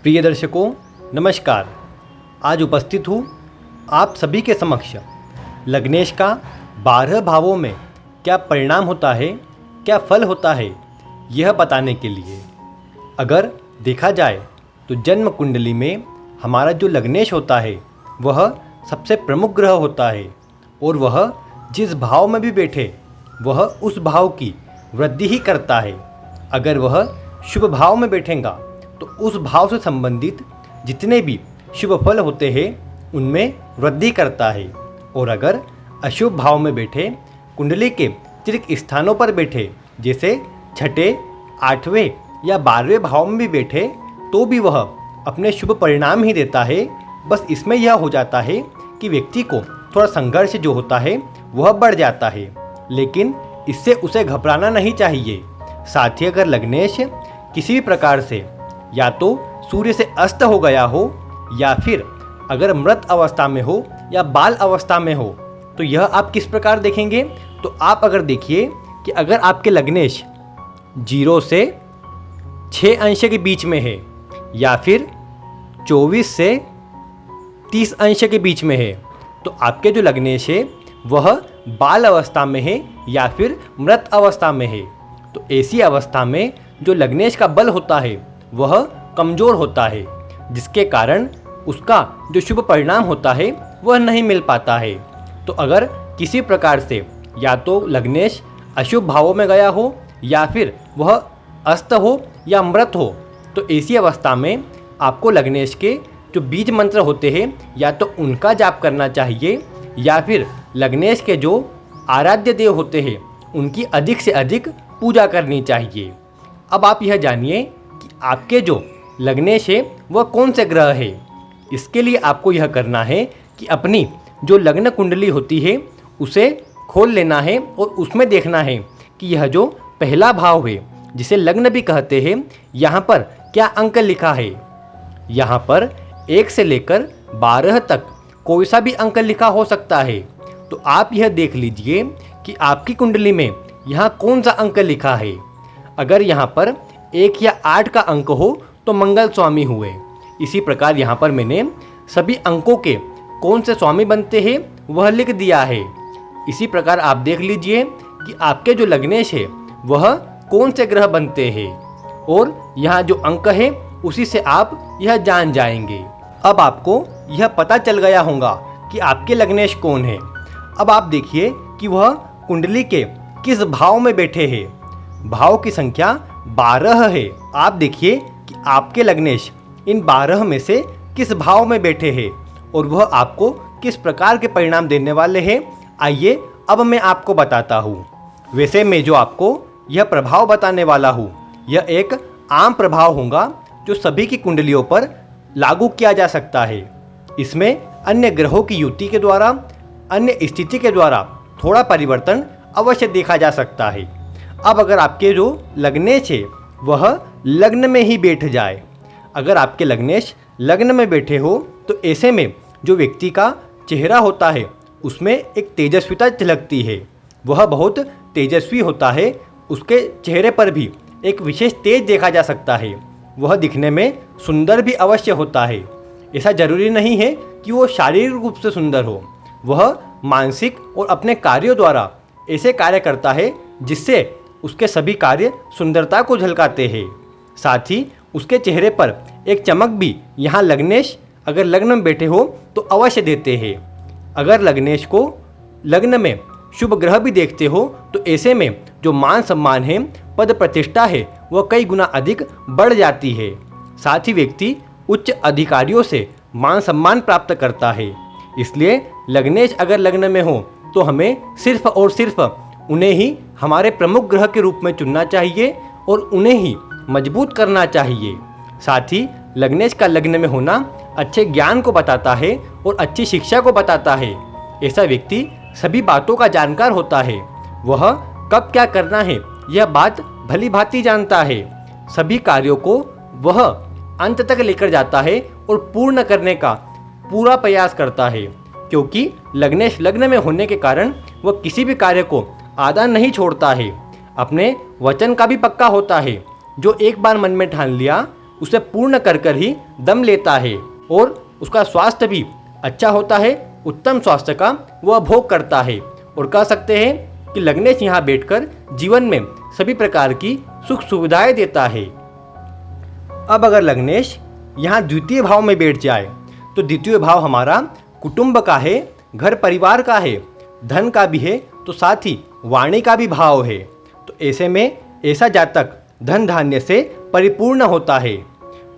प्रिय दर्शकों नमस्कार। आज उपस्थित हूँ आप सभी के समक्ष लग्नेश का 12 भावों में क्या परिणाम होता है, क्या फल होता है, यह बताने के लिए। अगर देखा जाए तो जन्म कुंडली में हमारा जो लग्नेश होता है वह सबसे प्रमुख ग्रह होता है और वह जिस भाव में भी बैठे वह उस भाव की वृद्धि ही करता है। अगर वह शुभ भाव में बैठेगा तो उस भाव से संबंधित जितने भी शुभ फल होते हैं उनमें वृद्धि करता है, और अगर अशुभ भाव में बैठे, कुंडली के तिर्क स्थानों पर बैठे, जैसे छठे, 8वें या 12वें भाव में भी बैठे, तो भी वह अपने शुभ परिणाम ही देता है। बस इसमें यह हो जाता है कि व्यक्ति को थोड़ा संघर्ष जो होता है वह बढ़ जाता है, लेकिन इससे उसे घबराना नहीं चाहिए। साथ ही अगर लग्नेश किसी भी प्रकार से या तो सूर्य से अस्त हो गया हो या फिर अगर मृत अवस्था में हो या बाल अवस्था में हो, तो यह आप किस प्रकार देखेंगे। तो आप अगर देखिए कि अगर आपके लग्नेश 0 से 6 अंश के बीच में है या फिर 24 से 30 अंश के बीच में है, तो आपके जो लग्नेश है वह बाल अवस्था में है या फिर मृत अवस्था में है। तो ऐसी अवस्था में जो लग्नेश का बल होता है वह कमज़ोर होता है, जिसके कारण उसका जो शुभ परिणाम होता है वह नहीं मिल पाता है। तो अगर किसी प्रकार से या तो लग्नेश अशुभ भावों में गया हो या फिर वह अस्त हो या मृत हो, तो ऐसी अवस्था में आपको लग्नेश के जो बीज मंत्र होते हैं या तो उनका जाप करना चाहिए या फिर लग्नेश के जो आराध्य देव होते हैं उनकी अधिक से अधिक पूजा करनी चाहिए। अब आप यह जानिए कि आपके जो लग्नेश है वह कौन से ग्रह है। इसके लिए आपको यह करना है कि अपनी जो लग्न कुंडली होती है उसे खोल लेना है और उसमें देखना है कि यह जो पहला भाव है जिसे लग्न भी कहते हैं, यहाँ पर क्या अंक लिखा है। यहाँ पर 1 से लेकर 12 तक कोई सा भी अंक लिखा हो सकता है। तो आप यह देख लीजिए कि आपकी कुंडली में यहाँ कौन सा अंक लिखा है। अगर यहाँ पर 1 या 8 का अंक हो तो मंगल स्वामी हुए। इसी प्रकार यहाँ पर मैंने सभी अंकों के कौन से स्वामी बनते हैं वह लिख दिया है। इसी प्रकार आप देख लीजिए कि आपके जो लग्नेश है वह कौन से ग्रह बनते हैं, और यहाँ जो अंक है उसी से आप यह जान जाएंगे। अब आपको यह पता चल गया होगा कि आपके लग्नेश कौन है। अब आप देखिए कि वह कुंडली के किस भाव में बैठे हैं। भाव की संख्या 12 है। आप देखिए कि आपके लग्नेश इन 12 में से किस भाव में बैठे हैं और वह आपको किस प्रकार के परिणाम देने वाले हैं। आइए अब मैं आपको बताता हूँ। वैसे मैं जो आपको यह प्रभाव बताने वाला हूँ यह एक आम प्रभाव होगा जो सभी की कुंडलियों पर लागू किया जा सकता है। इसमें अन्य ग्रहों की युति के द्वारा, अन्य स्थिति के द्वारा थोड़ा परिवर्तन अवश्य देखा जा सकता है। अब अगर आपके जो लग्नेश है वह लग्न में ही बैठ जाए, अगर आपके लग्नेश लग्न में बैठे हो, तो ऐसे में जो व्यक्ति का चेहरा होता है उसमें एक तेजस्विता झलकती है। वह बहुत तेजस्वी होता है। उसके चेहरे पर भी एक विशेष तेज देखा जा सकता है। वह दिखने में सुंदर भी अवश्य होता है। ऐसा जरूरी नहीं है कि वो शारीरिक रूप से सुंदर हो, वह मानसिक और अपने कार्यों द्वारा ऐसे कार्य करता है जिससे उसके सभी कार्य सुंदरता को झलकाते हैं। साथ ही उसके चेहरे पर एक चमक भी यहाँ लग्नेश अगर लग्न में बैठे हो तो अवश्य देते हैं। अगर लग्नेश को लग्न में शुभ ग्रह भी देखते हो तो ऐसे में जो मान सम्मान है, पद प्रतिष्ठा है, वह कई गुना अधिक बढ़ जाती है। साथ ही व्यक्ति उच्च अधिकारियों से मान सम्मान प्राप्त करता है। इसलिए लग्नेश अगर लग्न में हो तो हमें सिर्फ और सिर्फ उन्हें ही हमारे प्रमुख ग्रह के रूप में चुनना चाहिए और उन्हें ही मजबूत करना चाहिए। साथ ही लग्नेश का लग्न में होना अच्छे ज्ञान को बताता है और अच्छी शिक्षा को बताता है। ऐसा व्यक्ति सभी बातों का जानकार होता है। वह कब क्या करना है यह बात भली भांति जानता है। सभी कार्यों को वह अंत तक लेकर जाता है और पूर्ण करने का पूरा प्रयास करता है, क्योंकि लग्नेश लग्न में होने के कारण वह किसी भी कार्य को आधा नहीं छोड़ता है। अपने वचन का भी पक्का होता है। जो एक बार मन में ठान लिया उसे पूर्ण कर कर ही दम लेता है और उसका स्वास्थ्य भी अच्छा होता है, उत्तम स्वास्थ्य का वह भोग करता है। और कह सकते हैं कि लग्नेश यहाँ बैठकर जीवन में सभी प्रकार की सुख सुविधाएं देता है। अब अगर लग्नेश यहाँ द्वितीय भाव में बैठ जाए तो द्वितीय भाव हमारा कुटुंब का है, घर परिवार का है, धन का भी है, तो साथ ही वाणी का भी भाव है। तो ऐसे में ऐसा जातक धन धान्य से परिपूर्ण होता है।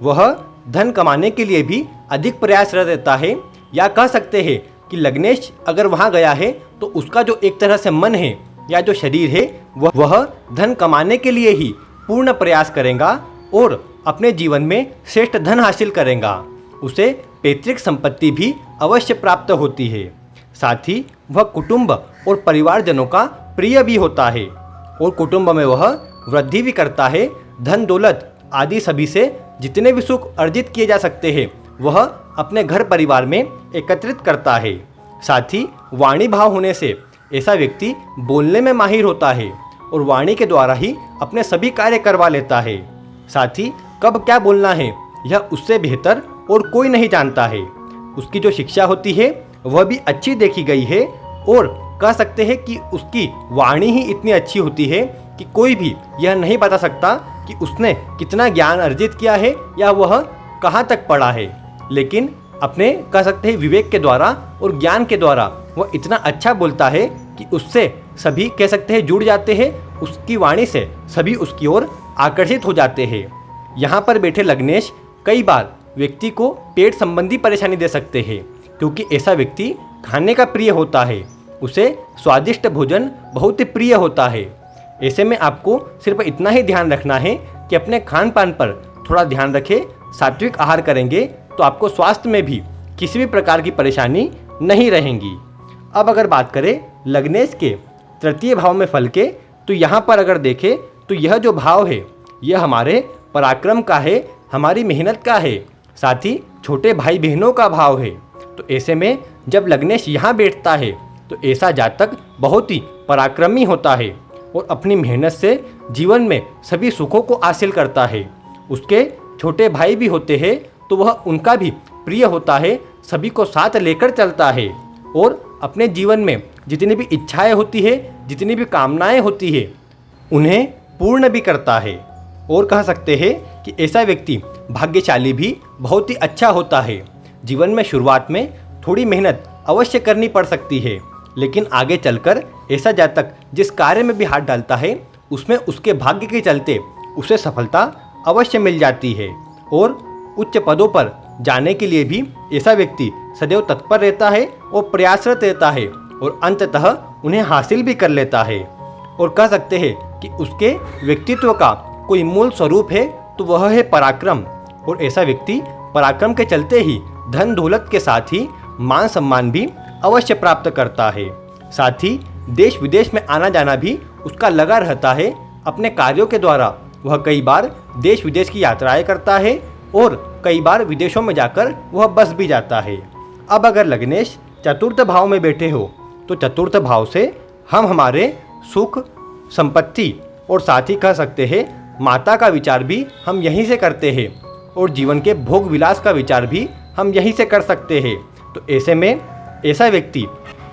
वह धन कमाने के लिए भी अधिक प्रयासरत रहता है, या कह सकते हैं कि लग्नेश अगर वहाँ गया है तो उसका जो एक तरह से मन है या जो शरीर है वह धन कमाने के लिए ही पूर्ण प्रयास करेगा और अपने जीवन में श्रेष्ठ धन हासिल करेगा। उसे पैतृक संपत्ति भी अवश्य प्राप्त होती है। साथ ही वह कुटुंब और परिवारजनों का प्रिय भी होता है और कुटुंब में वह वृद्धि भी करता है। धन दौलत आदि सभी से जितने भी सुख अर्जित किए जा सकते हैं वह अपने घर परिवार में एकत्रित करता है। साथ ही वाणी भाव होने से ऐसा व्यक्ति बोलने में माहिर होता है और वाणी के द्वारा ही अपने सभी कार्य करवा लेता है। साथ ही कब क्या बोलना है यह उससे बेहतर और कोई नहीं जानता है। उसकी जो शिक्षा होती है वह भी अच्छी देखी गई है और कह सकते हैं कि उसकी वाणी ही इतनी अच्छी होती है कि कोई भी यह नहीं बता सकता कि उसने कितना ज्ञान अर्जित किया है या वह कहाँ तक पढ़ा है। लेकिन अपने कह सकते हैं विवेक के द्वारा और ज्ञान के द्वारा वह इतना अच्छा बोलता है कि उससे सभी कह सकते हैं जुड़ जाते हैं। उसकी वाणी से सभी उसकी ओर आकर्षित हो जाते हैं। यहाँ पर बैठे लग्नेश कई बार व्यक्ति को पेट संबंधी परेशानी दे सकते हैं, क्योंकि ऐसा व्यक्ति खाने का प्रिय होता है। उसे स्वादिष्ट भोजन बहुत ही प्रिय होता है। ऐसे में आपको सिर्फ इतना ही ध्यान रखना है कि अपने खान पान पर थोड़ा ध्यान रखें। सात्विक आहार करेंगे तो आपको स्वास्थ्य में भी किसी भी प्रकार की परेशानी नहीं रहेंगी। अब अगर बात करें लग्नेश के तृतीय भाव में फल के, तो यहाँ पर अगर देखें तो यह जो भाव है यह हमारे पराक्रम का है, हमारी मेहनत का है, साथ ही छोटे भाई बहनों का भाव है। तो ऐसे में जब लग्नेश यहाँ बैठता है तो ऐसा जातक बहुत ही पराक्रमी होता है और अपनी मेहनत से जीवन में सभी सुखों को हासिल करता है। उसके छोटे भाई भी होते हैं तो वह उनका भी प्रिय होता है, सभी को साथ लेकर चलता है और अपने जीवन में जितनी भी इच्छाएं होती है, जितनी भी कामनाएं होती है, उन्हें पूर्ण भी करता है। और कह सकते हैं कि ऐसा व्यक्ति भाग्यशाली भी बहुत ही अच्छा होता है। जीवन में शुरुआत में थोड़ी मेहनत अवश्य करनी पड़ सकती है, लेकिन आगे चलकर ऐसा जातक जिस कार्य में भी हाथ डालता है उसमें उसके भाग्य के चलते उसे सफलता अवश्य मिल जाती है और उच्च पदों पर जाने के लिए भी ऐसा व्यक्ति सदैव तत्पर रहता है और प्रयासरत रहता है और अंततः उन्हें हासिल भी कर लेता है। और कह सकते हैं कि उसके व्यक्तित्व का कोई मूल स्वरूप है तो वह है पराक्रम। और ऐसा व्यक्ति पराक्रम के चलते ही धन दौलत के साथ ही मान सम्मान भी अवश्य प्राप्त करता है। साथ ही देश विदेश में आना जाना भी उसका लगा रहता है। अपने कार्यों के द्वारा वह कई बार देश विदेश की यात्राएं करता है और कई बार विदेशों में जाकर वह बस भी जाता है। अब अगर लग्नेश चतुर्थ भाव में बैठे हो तो चतुर्थ भाव से हम हमारे सुख संपत्ति और साथ ही कह सकते हैं माता का विचार भी हम यहीं से करते हैं और जीवन के भोग विलास का विचार भी हम यहीं से कर सकते हैं। तो ऐसे में ऐसा व्यक्ति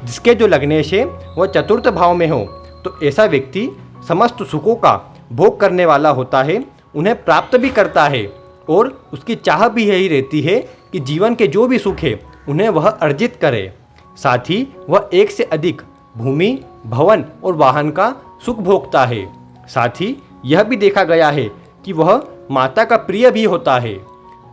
जिसके जो लग्नेश है वह चतुर्थ भाव में हो तो ऐसा व्यक्ति समस्त सुखों का भोग करने वाला होता है, उन्हें प्राप्त भी करता है और उसकी चाह भी यही रहती है कि जीवन के जो भी सुख है उन्हें वह अर्जित करे। साथ ही वह एक से अधिक भूमि भवन और वाहन का सुख भोगता है। साथ ही यह भी देखा गया है कि वह माता का प्रिय भी होता है।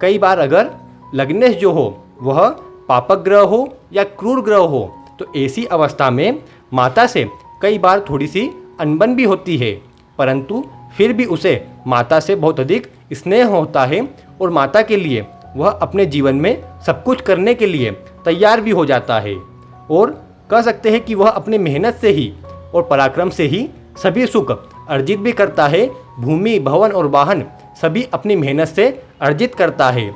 कई बार अगर लग्नेश जो हो वह पापक ग्रह हो या क्रूर ग्रह हो तो ऐसी अवस्था में माता से कई बार थोड़ी सी अनबन भी होती है, परंतु फिर भी उसे माता से बहुत अधिक स्नेह होता है और माता के लिए वह अपने जीवन में सब कुछ करने के लिए तैयार भी हो जाता है। और कह सकते हैं कि वह अपनी मेहनत से ही और पराक्रम से ही सभी सुख अर्जित भी करता है। भूमि भवन और वाहन सभी अपनी मेहनत से अर्जित करता है।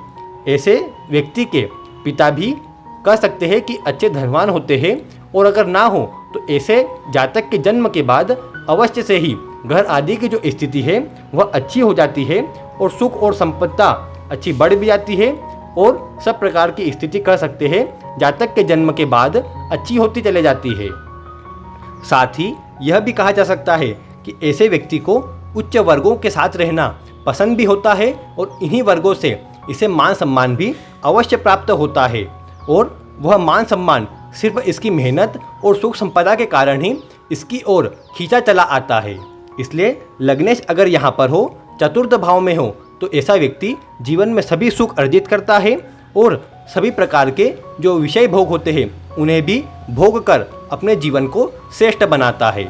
ऐसे व्यक्ति के पिता भी कह सकते हैं कि अच्छे धनवान होते हैं और अगर ना हो तो ऐसे जातक के जन्म के बाद अवश्य से ही घर आदि की जो स्थिति है वह अच्छी हो जाती है और सुख और संपत्ता अच्छी बढ़ भी जाती है और सब प्रकार की स्थिति कह सकते हैं जातक के जन्म के बाद अच्छी होती चले जाती है। साथ ही यह भी कहा जा सकता है कि ऐसे व्यक्ति को उच्च वर्गों के साथ रहना पसंद भी होता है और इन्हीं वर्गों से इसे मान सम्मान भी अवश्य प्राप्त होता है और वह मान सम्मान सिर्फ इसकी मेहनत और सुख संपदा के कारण ही इसकी ओर खींचा चला आता है। इसलिए लग्नेश अगर यहाँ पर हो, चतुर्थ भाव में हो, तो ऐसा व्यक्ति जीवन में सभी सुख अर्जित करता है और सभी प्रकार के जो विषय भोग होते हैं उन्हें भी भोग कर अपने जीवन को श्रेष्ठ बनाता है।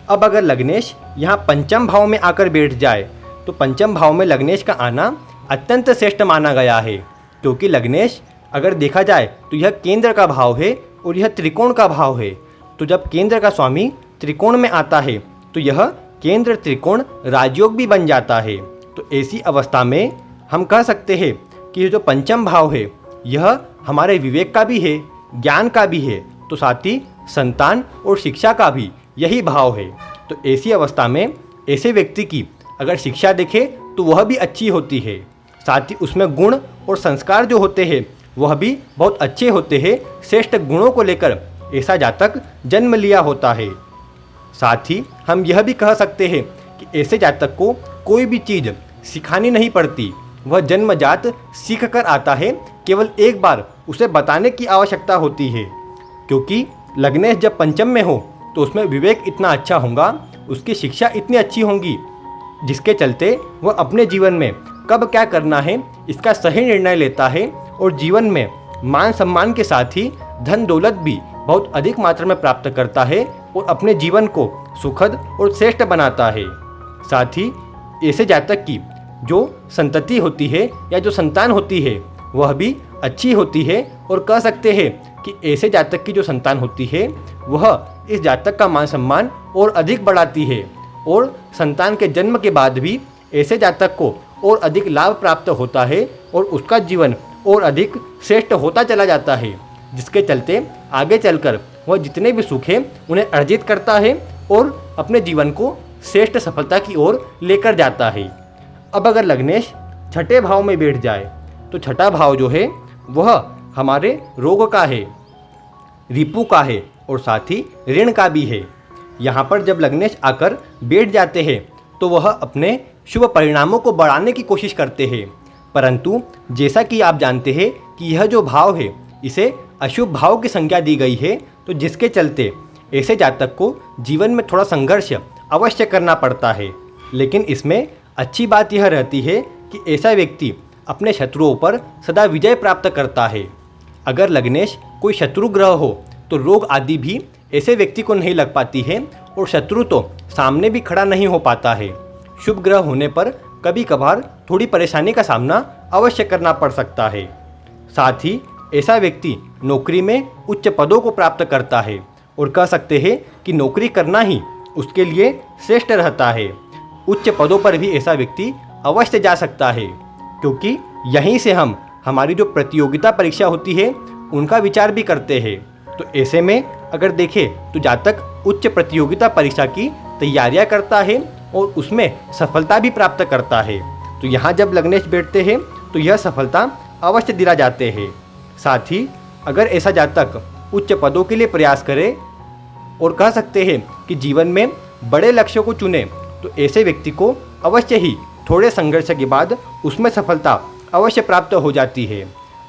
अब अगर लग्नेश यहाँ पंचम भाव में आकर बैठ जाए तो पंचम भाव में लग्नेश का आना अत्यंत श्रेष्ठ माना गया है, क्योंकि लग्नेश अगर देखा जाए तो यह केंद्र का भाव है और यह त्रिकोण का भाव है। तो जब केंद्र का स्वामी त्रिकोण में आता है तो यह केंद्र त्रिकोण राजयोग भी बन जाता है। तो ऐसी अवस्था में हम कह सकते हैं कि जो पंचम भाव है यह हमारे विवेक का भी है, ज्ञान का भी है, तो साथ ही संतान और शिक्षा का भी यही भाव है। तो ऐसी अवस्था में ऐसे व्यक्ति की अगर शिक्षा देखें तो वह भी अच्छी होती है, साथ ही उसमें गुण और संस्कार जो होते हैं वह भी बहुत अच्छे होते हैं। श्रेष्ठ गुणों को लेकर ऐसा जातक जन्म लिया होता है। साथ ही हम यह भी कह सकते हैं कि ऐसे जातक को कोई भी चीज़ सिखानी नहीं पड़ती, वह जन्मजात सीख कर आता है, केवल एक बार उसे बताने की आवश्यकता होती है। क्योंकि लग्नेश जब पंचम में हो तो उसमें विवेक इतना अच्छा होगा, उसकी शिक्षा इतनी अच्छी होंगी, जिसके चलते वह अपने जीवन में कब क्या करना है इसका सही निर्णय लेता है और जीवन में मान सम्मान के साथ ही धन दौलत भी बहुत अधिक मात्रा में प्राप्त करता है और अपने जीवन को सुखद और श्रेष्ठ बनाता है। साथ ही ऐसे जातक की जो संतति होती है या जो संतान होती है वह भी अच्छी होती है और कह सकते हैं कि ऐसे जातक की जो संतान होती है वह इस जातक का मान सम्मान और अधिक बढ़ाती है और संतान के जन्म के बाद भी ऐसे जातक को और अधिक लाभ प्राप्त होता है और उसका जीवन और अधिक श्रेष्ठ होता चला जाता है, जिसके चलते आगे चलकर वह जितने भी सुख हैं उन्हें अर्जित करता है और अपने जीवन को श्रेष्ठ सफलता की ओर लेकर जाता है। अब अगर लग्नेश छठे भाव में बैठ जाए तो छठा भाव जो है वह हमारे रोग का है, रिपु का है और साथ ही ऋण का भी है। यहाँ पर जब लग्नेश आकर बैठ जाते हैं तो वह अपने शुभ परिणामों को बढ़ाने की कोशिश करते हैं, परंतु जैसा कि आप जानते हैं कि यह जो भाव है इसे अशुभ भाव की संज्ञा दी गई है, तो जिसके चलते ऐसे जातक को जीवन में थोड़ा संघर्ष अवश्य करना पड़ता है। लेकिन इसमें अच्छी बात यह रहती है कि ऐसा व्यक्ति अपने शत्रुओं पर सदा विजय प्राप्त करता है। अगर लग्नेश कोई शत्रु ग्रह हो तो रोग आदि भी ऐसे व्यक्ति को नहीं लग पाती है और शत्रु तो सामने भी खड़ा नहीं हो पाता है। शुभ ग्रह होने पर कभी कभार थोड़ी परेशानी का सामना अवश्य करना पड़ सकता है। साथ ही ऐसा व्यक्ति नौकरी में उच्च पदों को प्राप्त करता है और कह सकते हैं कि नौकरी करना ही उसके लिए श्रेष्ठ रहता है। उच्च पदों पर भी ऐसा व्यक्ति अवश्य जा सकता है, क्योंकि यहीं से हम हमारी जो प्रतियोगिता परीक्षा होती है उनका विचार भी करते हैं। तो ऐसे में अगर देखें तो जातक उच्च प्रतियोगिता परीक्षा की तैयारियां करता है और उसमें सफलता भी प्राप्त करता है। तो यहाँ जब लग्नेश बैठते हैं तो यह सफलता अवश्य दिला जाते हैं। साथ ही अगर ऐसा जातक उच्च पदों के लिए प्रयास करे और कह सकते हैं कि जीवन में बड़े लक्ष्यों को चुने, तो ऐसे व्यक्ति को अवश्य ही थोड़े संघर्ष के बाद उसमें सफलता अवश्य प्राप्त हो जाती है।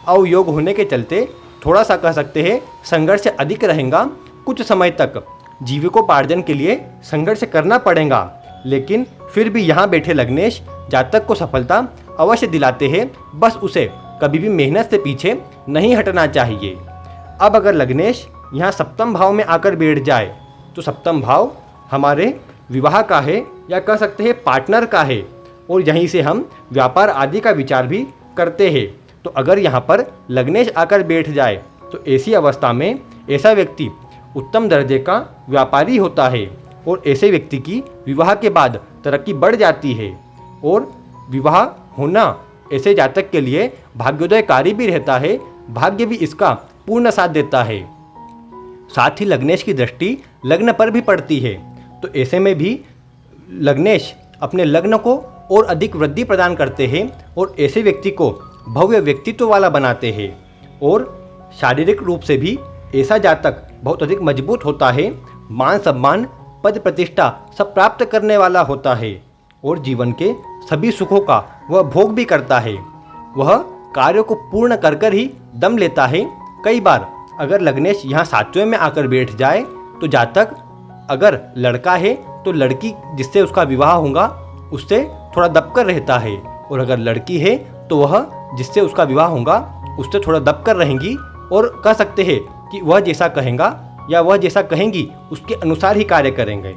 अवयोग होने के चलते थोड़ा सा कह सकते हैं संघर्ष अधिक रहेगा, कुछ समय तक जीविकोपार्जन के लिए संघर्ष करना पड़ेगा, लेकिन फिर भी यहाँ बैठे लग्नेश जातक को सफलता अवश्य दिलाते हैं। बस उसे कभी भी मेहनत से पीछे नहीं हटना चाहिए। अब अगर लग्नेश यहाँ सप्तम भाव में आकर बैठ जाए तो सप्तम भाव हमारे विवाह का है या कह सकते हैं पार्टनर का है और यहीं से हम व्यापार आदि का विचार भी करते हैं। तो अगर यहाँ पर लग्नेश आकर बैठ जाए तो ऐसी अवस्था में ऐसा व्यक्ति उत्तम दर्जे का व्यापारी होता है और ऐसे व्यक्ति की विवाह के बाद तरक्की बढ़ जाती है और विवाह होना ऐसे जातक के लिए भाग्योदयकारी भी रहता है, भाग्य भी इसका पूर्ण साथ देता है। साथ ही लग्नेश की दृष्टि लग्न पर भी पड़ती है, तो ऐसे में भी लग्नेश अपने लग्न को और अधिक वृद्धि प्रदान करते हैं और ऐसे व्यक्ति को भव्य व्यक्तित्व वाला बनाते हैं। और शारीरिक रूप से भी ऐसा जातक बहुत अधिक मजबूत होता है, मान सम्मान पद प्रतिष्ठा सब प्राप्त करने वाला होता है और जीवन के सभी सुखों का वह भोग भी करता है। वह कार्यों को पूर्ण कर कर ही दम लेता है। कई बार अगर लग्नेश यहाँ 7वें में आकर बैठ जाए तो जातक अगर लड़का है तो लड़की जिससे उसका विवाह होगा उससे थोड़ा दबकर रहता है, और अगर लड़की है तो वह जिससे उसका विवाह होगा उससे थोड़ा दबकर रहेंगी और कह सकते हैं कि वह जैसा कहेगा या वह जैसा कहेंगी उसके अनुसार ही कार्य करेंगे।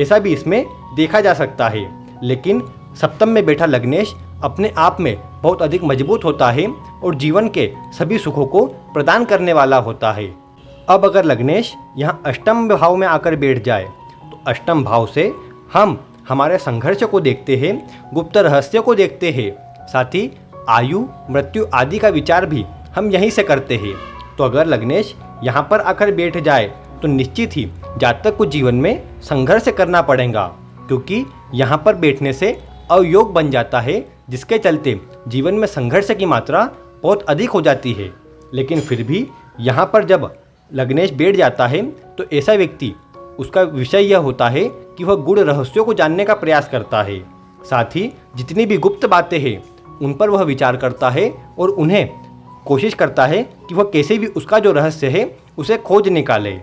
ऐसा भी इसमें देखा जा सकता है। लेकिन सप्तम में बैठा लग्नेश अपने आप में बहुत अधिक मजबूत होता है और जीवन के सभी सुखों को प्रदान करने वाला होता है। अब अगर लग्नेश यहाँ अष्टम भाव में आकर बैठ जाए तो अष्टम भाव से हम हमारे संघर्ष को देखते हैं, गुप्त रहस्य को देखते हैं, साथ ही आयु मृत्यु आदि का विचार भी हम यहीं से करते हैं। तो अगर लग्नेश यहाँ पर आकर बैठ जाए तो निश्चित ही जातक को जीवन में संघर्ष करना पड़ेगा, क्योंकि यहाँ पर बैठने से अयोग बन जाता है, जिसके चलते जीवन में संघर्ष की मात्रा बहुत अधिक हो जाती है। लेकिन फिर भी यहाँ पर जब लग्नेश बैठ जाता है तो ऐसा व्यक्ति उसका विषय यह होता है कि वह गूढ़ रहस्यों को जानने का प्रयास करता है, साथ ही जितनी भी गुप्त बातें हैं उन पर वह विचार करता है और उन्हें कोशिश करता है कि वह कैसे भी उसका जो रहस्य है उसे खोज निकाले।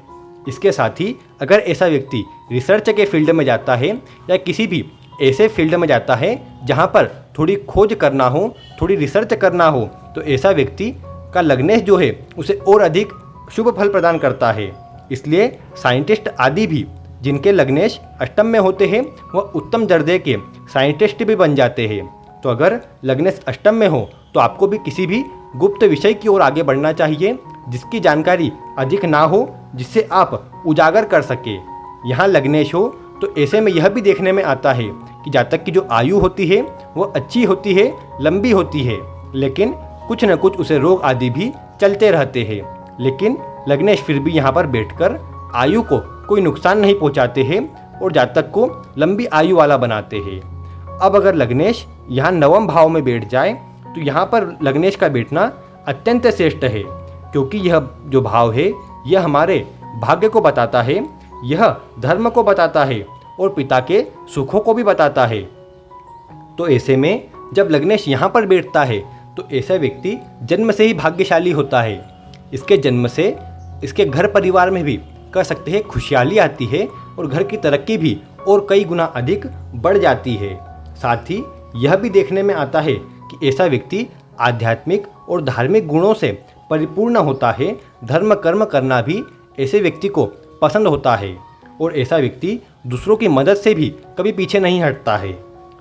इसके साथ ही अगर ऐसा व्यक्ति रिसर्च के फील्ड में जाता है या किसी भी ऐसे फील्ड में जाता है जहाँ पर थोड़ी खोज करना हो, थोड़ी रिसर्च करना हो, तो ऐसा व्यक्ति का लग्नेश जो है उसे और अधिक शुभ फल प्रदान करता है। इसलिए साइंटिस्ट आदि भी जिनके लग्नेश अष्टम में होते हैं वह उत्तम दर्जे के साइंटिस्ट भी बन जाते हैं। तो अगर लग्नेश अष्टम में हो तो आपको भी किसी भी गुप्त विषय की ओर आगे बढ़ना चाहिए जिसकी जानकारी अधिक ना हो, जिससे आप उजागर कर सके। यहाँ लग्नेश हो तो ऐसे में यह भी देखने में आता है कि जातक की जो आयु होती है वह अच्छी होती है, लंबी होती है, लेकिन कुछ न कुछ उसे रोग आदि भी चलते रहते हैं। लेकिन लग्नेश फिर भी यहाँ पर बैठकर आयु को कोई नुकसान नहीं पहुँचाते हैं और जातक को लंबी आयु वाला बनाते हैं। अब अगर लग्नेश यहाँ 9वें भाव में बैठ जाए तो यहाँ पर लग्नेश का बैठना अत्यंत श्रेष्ठ है, क्योंकि यह जो भाव है यह हमारे भाग्य को बताता है, यह धर्म को बताता है और पिता के सुखों को भी बताता है। तो ऐसे में जब लग्नेश यहाँ पर बैठता है तो ऐसा व्यक्ति जन्म से ही भाग्यशाली होता है। इसके जन्म से इसके घर परिवार में भी कह सकते हैं खुशहाली आती है और घर की तरक्की भी और कई गुना अधिक बढ़ जाती है। साथ ही यह भी देखने में आता है कि ऐसा व्यक्ति आध्यात्मिक और धार्मिक गुणों से परिपूर्ण होता है। धर्म कर्म करना भी ऐसे व्यक्ति को पसंद होता है और ऐसा व्यक्ति दूसरों की मदद से भी कभी पीछे नहीं हटता है।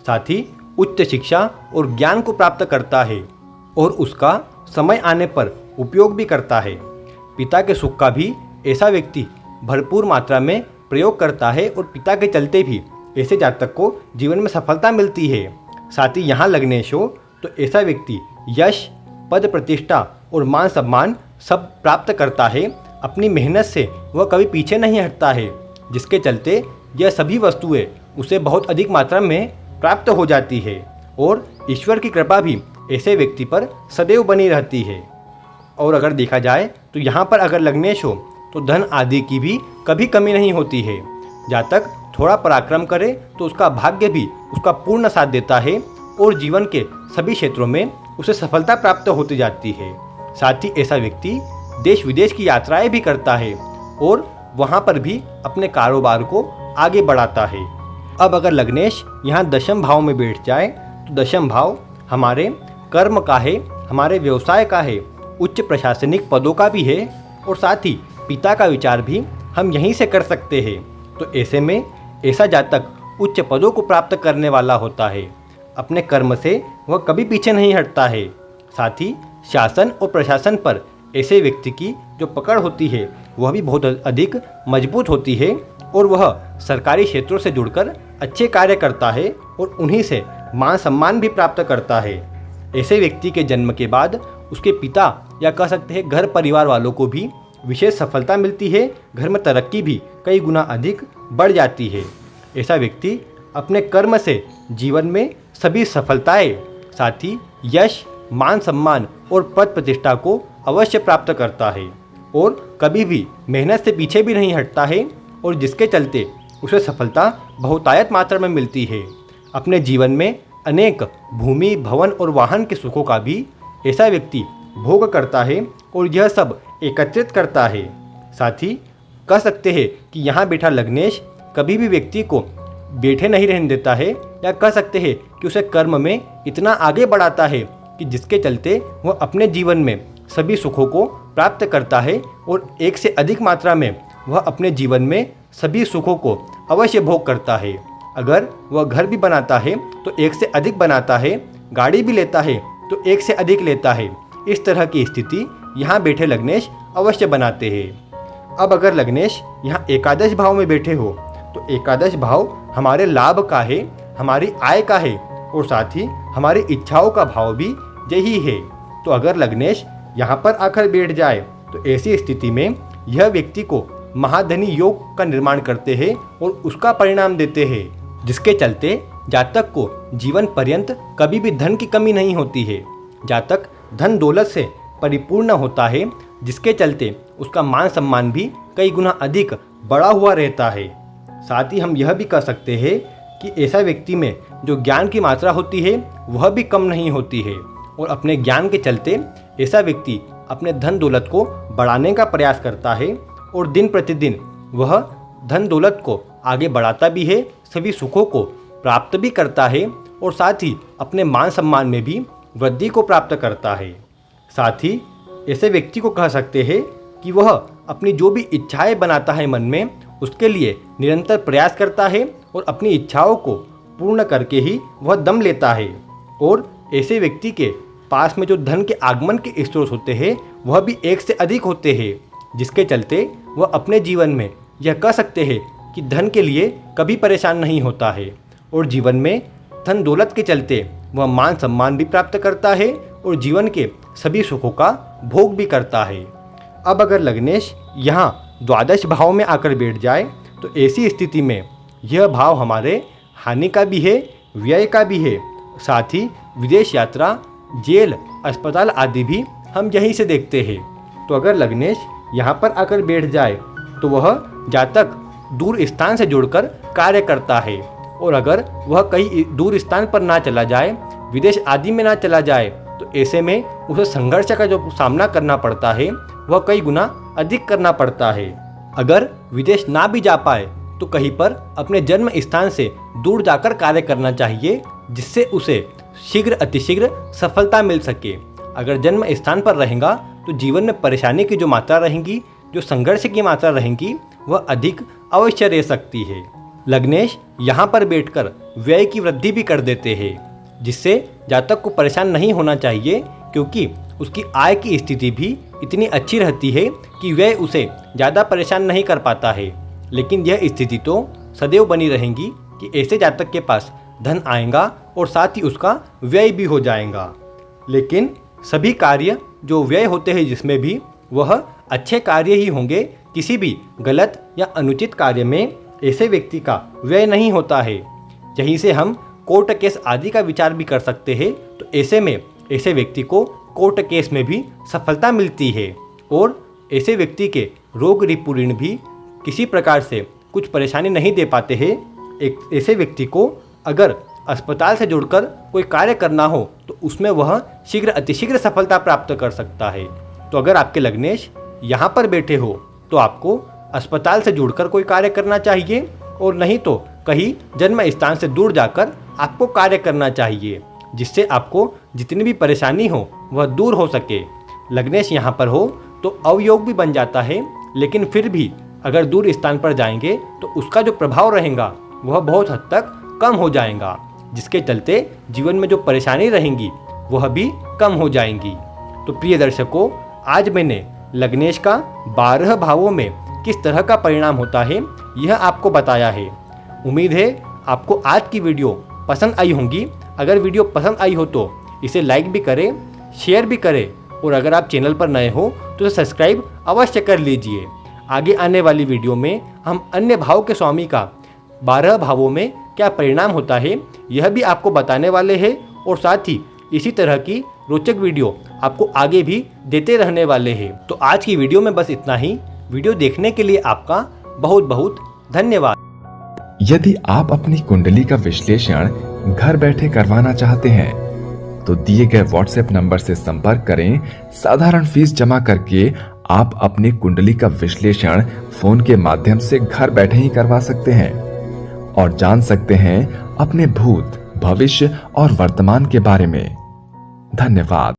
साथ ही उच्च शिक्षा और ज्ञान को प्राप्त करता है और उसका समय आने पर उपयोग भी करता है। पिता के सुख का भी ऐसा व्यक्ति भरपूर मात्रा में प्रयोग करता है और पिता के चलते भी ऐसे जातक को जीवन में सफलता मिलती है। साथ ही यहाँ लग्नेश हो तो ऐसा व्यक्ति यश पद प्रतिष्ठा और मान सम्मान सब प्राप्त करता है। अपनी मेहनत से वह कभी पीछे नहीं हटता है, जिसके चलते यह सभी वस्तुएं उसे बहुत अधिक मात्रा में प्राप्त हो जाती है और ईश्वर की कृपा भी ऐसे व्यक्ति पर सदैव बनी रहती है। और अगर देखा जाए तो यहाँ पर अगर लग्नेश हो तो धन आदि की भी कभी कमी नहीं होती है। जातक थोड़ा पराक्रम करे तो उसका भाग्य भी उसका पूर्ण साथ देता है और जीवन के सभी क्षेत्रों में उसे सफलता प्राप्त होती जाती है। साथ ही ऐसा व्यक्ति देश विदेश की यात्राएं भी करता है और वहाँ पर भी अपने कारोबार को आगे बढ़ाता है। अब अगर लग्नेश यहाँ 10वें भाव में बैठ जाए तो 10वां भाव हमारे कर्म का है, हमारे व्यवसाय का है, उच्च प्रशासनिक पदों का भी है और साथ ही पिता का विचार भी हम यहीं से कर सकते हैं। तो ऐसे में ऐसा जातक उच्च पदों को प्राप्त करने वाला होता है। अपने कर्म से वह कभी पीछे नहीं हटता है। साथ ही शासन और प्रशासन पर ऐसे व्यक्ति की जो पकड़ होती है वह भी बहुत अधिक मजबूत होती है और वह सरकारी क्षेत्रों से जुड़कर अच्छे कार्य करता है और उन्हीं से मान सम्मान भी प्राप्त करता है। ऐसे व्यक्ति के जन्म के बाद उसके पिता या कह सकते हैं घर परिवार वालों को भी विशेष सफलता मिलती है, घर में तरक्की भी कई गुना अधिक बढ़ जाती है। ऐसा व्यक्ति अपने कर्म से जीवन में सभी सफलताएं, साथ ही यश, मान सम्मान और पद प्रतिष्ठा को अवश्य प्राप्त करता है और कभी भी मेहनत से पीछे भी नहीं हटता है और जिसके चलते उसे सफलता बहुतायत मात्रा में मिलती है। अपने जीवन में अनेक भूमि, भवन और वाहन के सुखों का भी ऐसा व्यक्ति भोग करता है और यह सब एकत्रित करता है। साथ ही कह सकते हैं कि यहाँ बैठा लग्नेश कभी भी व्यक्ति को बैठे नहीं रहने देता है, या कह सकते हैं कि उसे कर्म में इतना आगे बढ़ाता है कि जिसके चलते वह अपने जीवन में सभी सुखों को प्राप्त करता है और एक से अधिक मात्रा में वह अपने जीवन में सभी सुखों को अवश्य भोग करता है। अगर वह घर भी बनाता है तो एक से अधिक बनाता है, गाड़ी भी लेता है तो एक से अधिक लेता है। इस तरह की स्थिति यहाँ बैठे लग्नेश अवश्य बनाते हैं। अब अगर लग्नेश यहाँ एकादश भाव में बैठे हो तो एकादश भाव हमारे लाभ का है, हमारी आय का है और साथ ही हमारी इच्छाओं का भाव भी यही है। तो अगर लग्नेश यहाँ पर आकर बैठ जाए तो ऐसी स्थिति में यह व्यक्ति को महाधनी योग का निर्माण करते हैं और उसका परिणाम देते हैं, जिसके चलते जातक को जीवन पर्यंत कभी भी धन की कमी नहीं होती है। जातक धन दौलत से परिपूर्ण होता है, जिसके चलते उसका मान सम्मान भी कई गुना अधिक बढ़ा हुआ रहता है। साथ ही हम यह भी कह सकते हैं कि ऐसा व्यक्ति में जो ज्ञान की मात्रा होती है वह भी कम नहीं होती है और अपने ज्ञान के चलते ऐसा व्यक्ति अपने धन दौलत को बढ़ाने का प्रयास करता है और दिन प्रतिदिन वह धन दौलत को आगे बढ़ाता भी है, सभी सुखों को प्राप्त भी करता है और साथ ही अपने मान सम्मान में भी वृद्धि को प्राप्त करता है। साथ ही ऐसे व्यक्ति को कह सकते हैं कि वह अपनी जो भी इच्छाएं बनाता है मन में, उसके लिए निरंतर प्रयास करता है और अपनी इच्छाओं को पूर्ण करके ही वह दम लेता है। और ऐसे व्यक्ति के पास में जो धन के आगमन के स्रोत होते हैं वह भी एक से अधिक होते हैं, जिसके चलते वह अपने जीवन में यह कह सकते हैं कि धन के लिए कभी परेशान नहीं होता है और जीवन में धन दौलत के चलते वह मान सम्मान भी प्राप्त करता है और जीवन के सभी सुखों का भोग भी करता है। अब अगर लग्नेश यहाँ द्वादश भाव में आकर बैठ जाए तो ऐसी स्थिति में यह भाव हमारे हानि का भी है, व्यय का भी है। साथ ही विदेश यात्रा, जेल, अस्पताल आदि भी हम यहीं से देखते हैं। तो अगर लग्नेश यहाँ पर आकर बैठ जाए तो वह जातक दूर स्थान से जुड़कर कार्य करता है और अगर वह कहीं दूर स्थान पर ना चला जाए, विदेश आदि में ना चला जाए, तो ऐसे में उसे संघर्ष का जो सामना करना पड़ता है वह कई गुना अधिक करना पड़ता है। अगर विदेश ना भी जा पाए तो कहीं पर अपने जन्म स्थान से दूर जाकर कार्य करना चाहिए, जिससे उसे शीघ्र अतिशीघ्र सफलता मिल सके। अगर जन्म स्थान पर रहेगा तो जीवन में परेशानी की जो मात्रा रहेगी, जो संघर्ष की मात्रा रहेगी, वह अधिक अवश्य रह सकती है। लग्नेश यहाँ पर बैठकर व्यय की वृद्धि भी कर देते हैं, जिससे जातक को परेशान नहीं होना चाहिए, क्योंकि उसकी आय की स्थिति भी इतनी अच्छी रहती है कि व्यय उसे ज़्यादा परेशान नहीं कर पाता है। लेकिन यह स्थिति तो सदैव बनी रहेगी कि ऐसे जातक के पास धन आएगा और साथ ही उसका व्यय भी हो जाएगा। लेकिन सभी कार्य जो व्यय होते हैं जिसमें भी वह अच्छे कार्य ही होंगे, किसी भी गलत या अनुचित कार्य में ऐसे व्यक्ति का व्यय नहीं होता है। यहीं से हम कोर्ट केस आदि का विचार भी कर सकते हैं। तो ऐसे में ऐसे व्यक्ति को कोर्ट केस में भी सफलता मिलती है और ऐसे व्यक्ति के रोग रिपू ऋण भी किसी प्रकार से कुछ परेशानी नहीं दे पाते हैं। एक ऐसे व्यक्ति को अगर अस्पताल से जुड़कर कोई कार्य करना हो तो उसमें वह शीघ्र अतिशीघ्र सफलता प्राप्त कर सकता है। तो अगर आपके लग्नेश यहाँ पर बैठे हो तो आपको अस्पताल से जुड़कर कोई कार्य करना चाहिए और नहीं तो कहीं जन्म स्थान से दूर जाकर आपको कार्य करना चाहिए, जिससे आपको जितनी भी परेशानी हो वह दूर हो सके। लग्नेश यहाँ पर हो तो अवयोग भी बन जाता है, लेकिन फिर भी अगर दूर स्थान पर जाएंगे तो उसका जो प्रभाव रहेगा वह बहुत हद तक कम हो जाएगा, जिसके चलते जीवन में जो परेशानी रहेंगी वह भी कम हो जाएंगी। तो प्रिय दर्शकों, आज मैंने लग्नेश का 12 भावों में किस तरह का परिणाम होता है यह आपको बताया है। उम्मीद है आपको आज की वीडियो पसंद आई होंगी। अगर वीडियो पसंद आई हो तो इसे लाइक भी करें, शेयर भी करें और अगर आप चैनल पर नए हो तो इसे सब्सक्राइब अवश्य कर लीजिए। आगे आने वाली वीडियो में हम अन्य भाव के स्वामी का 12 भावों में क्या परिणाम होता है, यह भी आपको बताने वाले हैं और साथ ही इसी तरह की रोचक वीडियो आपको आगे भी देते रहने वाले हैं। तो आज की वीडियो में बस इतना ही। वीडियो देखने के लिए आपका बहुत बहुत धन्यवाद। यदि आप अपनी कुंडली का विश्लेषण घर बैठे करवाना चाहते हैं तो दिए गए व्हाट्सएप नंबर से संपर्क करें। साधारण फीस जमा करके आप अपनी कुंडली का विश्लेषण फोन के माध्यम से घर बैठे ही करवा सकते हैं और जान सकते हैं अपने भूत, भविष्य और वर्तमान के बारे में। धन्यवाद।